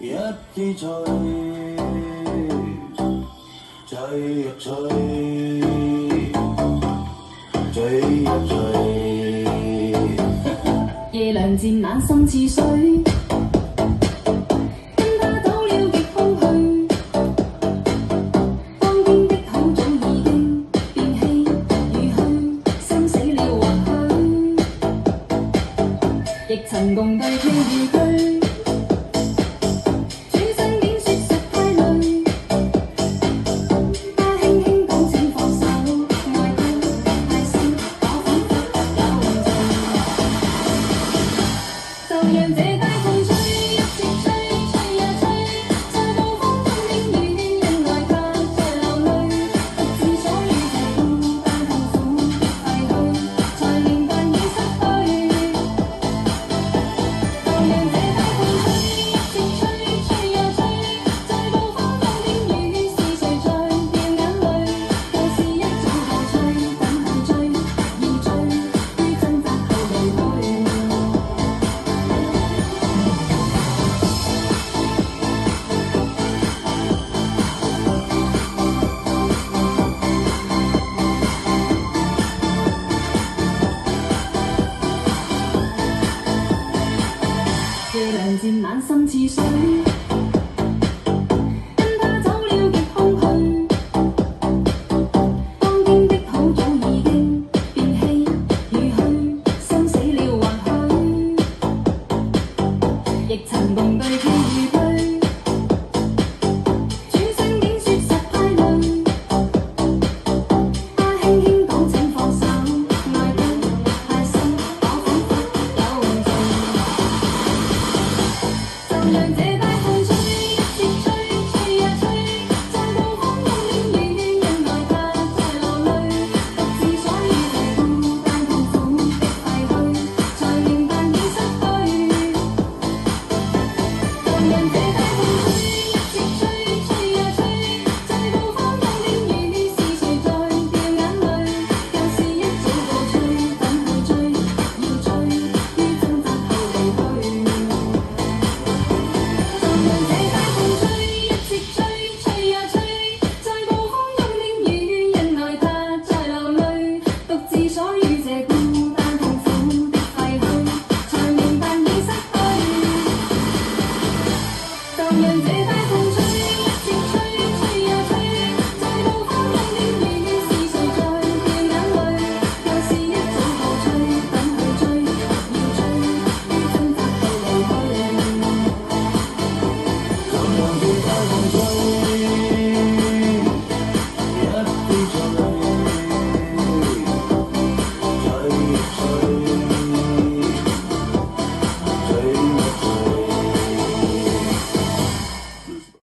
一起醉，醉入醉，醉入醉。夜涼漸晚心似水，跟他走了極空虛。當天的好早已經變氣如虛，生死了或許，亦曾共對戲如居。夜涼漸晚心似水，跟他走了極空虛。當天的好早已經變氣如虛，生死了或許，亦曾共對戲如居。轉身竟說實太累，他輕輕講請放手，愛得太深，我彷彿有罪。就讓這大風吹，一直吹，吹呀吹，在暴風中領雨，因愛他在流淚，獨自所以這孤單痛苦的廢墟，才明白已失去。就讓這大